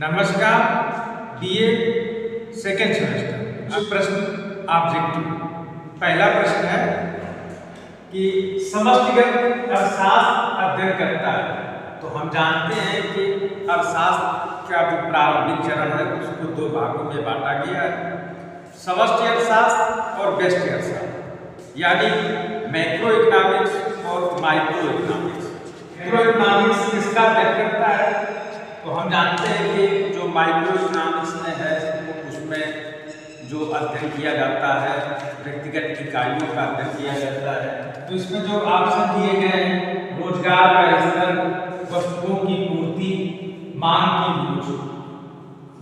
नमस्कार BA second semester. अब प्रश्न ऑब्जेक्टिव। पहला प्रश्न है कि समष्टिगत अर्थशास्त्र अध्ययन करता है। तो हम जानते हैं कि अर्थशास्त्र का जो प्रारंभिक चरण है उसको दो भागों में बांटा गया है, समष्टि अर्थशास्त्र और व्यष्टि अर्थशास्त्र, यानी मैक्रो इकोनॉमिक्स और माइक्रो इकोनॉमिक्स। मैक्रो इकोनॉमिक्स किसका अध्ययन करता है? तो हम जानते हैं कि जो माइक्रो इकोनॉमिक्स में है उसमें जो अध्ययन किया जाता है व्यक्तिगत इकाइयों का अध्ययन किया जाता है। तो इसमें जो ऑप्शन दिए गए हैं, रोजगार का स्तर, वस्तुओं की पूर्ति, मांग की खोज।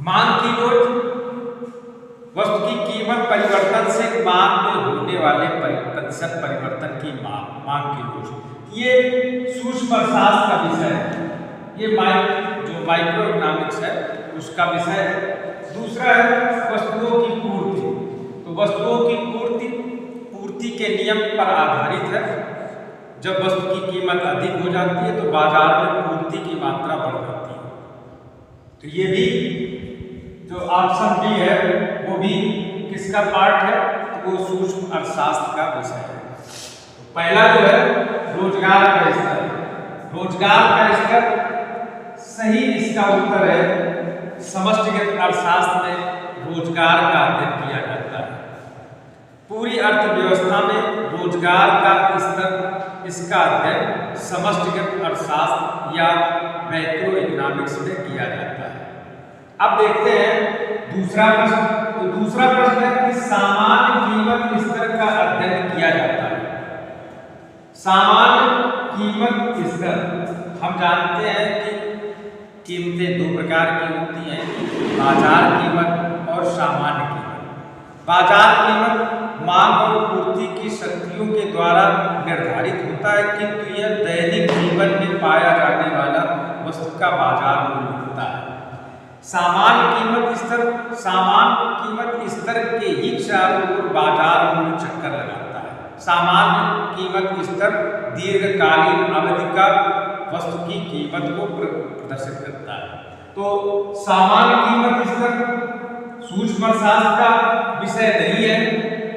मांग की खोज वस्तु की कीमत परिवर्तन से मांग में होने वाले प्रतिशत परिवर्तन की मांग की खोज। ये सूक्ष्म अर्थशास्त्र का विषय है। ये जो माइक्रो इकोनॉमिक्स है उसका विषय है। दूसरा है वस्तुओं की पूर्ति। तो वस्तुओं की पूर्ति के नियम पर आधारित है। जब वस्तु की कीमत अधिक हो जाती है तो बाजार में पूर्ति की मात्रा बढ़ जाती है। तो ये भी जो ऑप्शन बी है वो भी किसका पार्ट है? तो वो सूक्ष्म अर्थशास्त्र का विषय है। तो पहला जो है रोजगार का स्तर। रोजगार का स्तर सही, इसका उत्तर है समष्टिगत अर्थशास्त्र में रोजगार का अध्ययन किया जाता है। पूरी अर्थव्यवस्था में रोजगार का स्तर, इसका अध्ययन समष्टिगत अर्थशास्त्र या मैक्रो इकोनॉमिक्स में किया जाता है। अब देखते हैं दूसरा प्रश्न। तो दूसरा प्रश्न है कि सामान्य कीमत स्तर का अध्ययन किया जाता है। सामान्य कीमत स्तर, हम जानते हैं कि कीमतें दो प्रकार की होती हैं, बाजार कीमत और सामान्य कीमत। बाजार कीमत मांग और पूर्ति की शक्तियों के द्वारा निर्धारित होता है, किंतु यह दैनिक जीवन में पाया जाने वाला वस्तु का बाजार मूल्य होता है। सामान्य कीमत स्तर के ही चारों ओर बाजार मूल्य चक्कर लगाता है। सामान्य कीमत स्तर दीर्घकालीन अवधि का वस्तु की कीमत को प्रदर्शित करता है। तो सामान्य कीमत स्तर सूक्ष्म अर्थशास्त्र का विषय नहीं है,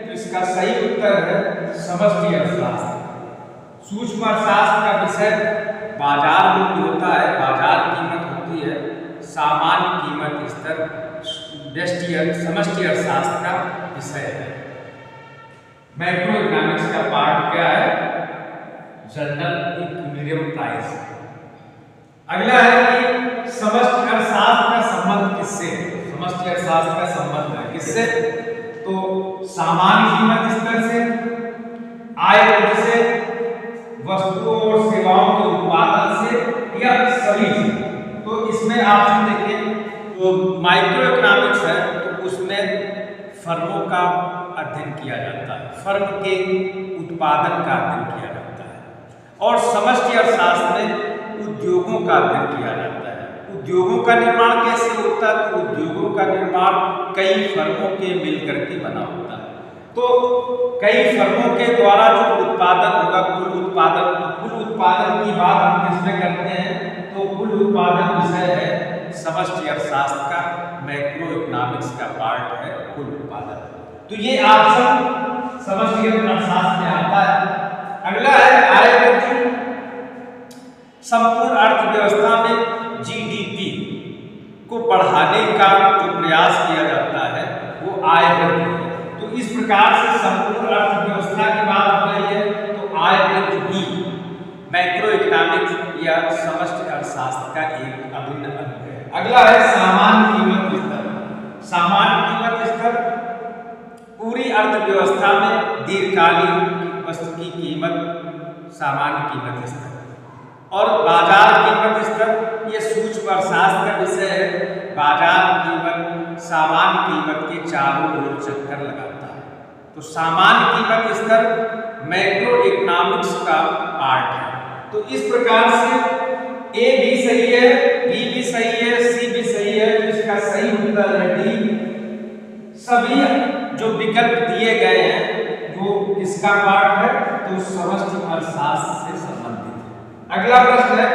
तो इसका सही उत्तर है समष्टि अर्थशास्त्र। सूक्ष्म अर्थशास्त्र का विषय बाजार मूल्य होता है, बाजार कीमत होती है। सामान्य कीमत स्तर समष्टि अर्थशास्त्र का विषय है। मैक्रो इकोनॉमिक्स का पार्ट क्या है? General equilibrium price. अगला है कि समष्टि अर्थशास्त्र का संबंध किससे है? समष्टि अर्थशास्त्र का संबंध है किससे? तो सामान्य कीमत स्तर से, आय वृद्धि से, वस्तुओं और सेवाओं के उत्पादन से, या सभी से। तो इसमें ऑप्शन देखिए, तो माइक्रो इकोनॉमिक्स है तो उसमें फर्मों का अध्ययन किया जाता है, फर्म के उत्पादन का अध्ययन किया जाता है। और समष्टि अर्थशास्त्र में उद्योगों का अध्ययन किया जाता है। उद्योगों का निर्माण कैसे होता है? तो उद्योगों का निर्माण कई फर्मों के मिलकर के बना होता है। तो कई फर्मों के द्वारा जो उत्पादन होगा, कुल उत्पादन की बात हम किसमें करते हैं? तो कुल उत्पादन विषय है समष्टि अर्थशास्त्र का, मैक्रो इकोनॉमिक्स का पार्ट है कुल उत्पादन। तो ये ऑप्शन समष्टिगत अर्थशास्त्र में आता है। अगला है आय वृद्धि। संपूर्ण अर्थव्यवस्था में जीडीपी को बढ़ाने का जो प्रयास किया जाता है वो आय वृद्धि है। तो इस प्रकार से संपूर्ण अर्थव्यवस्था की बात हो रही है तो आय वृद्धि भी मैक्रो इकोनॉमिक्स या समष्टि अर्थशास्त्र का एक अभिन्न अंग है। अगला है सामान्य कीमत स्तर। सामान्य कीमत स्तर पूरी अर्थव्यवस्था में दीर्घकालीन वस्तु की कीमत सामान्य कीमत स्तर। और बाजार कीमत स्तर ये सूक्ष्म अर्थशास्त्र का विषय है। बाजार कीमत सामान्य कीमत के चारों ओर चक्कर लगाता है। तो सामान्य कीमत स्तर मैक्रो इकोनॉमिक्स का पार्ट है। तो इस प्रकार से ए भी सही है, बी भी सही है, सी भी सही है। तो इसका सही उत्तर है डी। सभी जो विकल्प दिए गए हैं वो किसका पार्ट है? तो समष्टि अर्थशास्त्र से संबंधित है। अगला प्रश्न है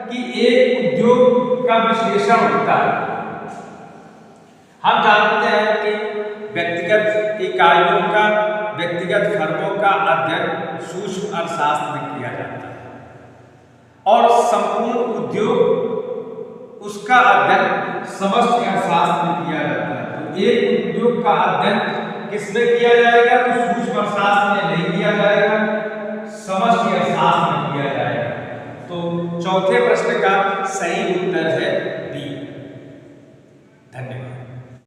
कि एक उद्योग का का विश्लेषण होता है। हम जानते हैं कि व्यक्तिगत इकाइयों का, व्यक्तिगत फर्मों का अध्ययन सूक्ष्म अर्थशास्त्र में किया जाता है और संपूर्ण उद्योग उसका अध्ययन समष्टि अर्थशास्त्र में किया जाता है। तो एक उद्योग का अध्ययन किसमें किया जाएगा? तो सूक्ष्म अर्थशास्त्र में नहीं किया जाएगा, समष्टि अर्थशास्त्र में किया जाएगा। तो चौथे प्रश्न का सही उत्तर है बी।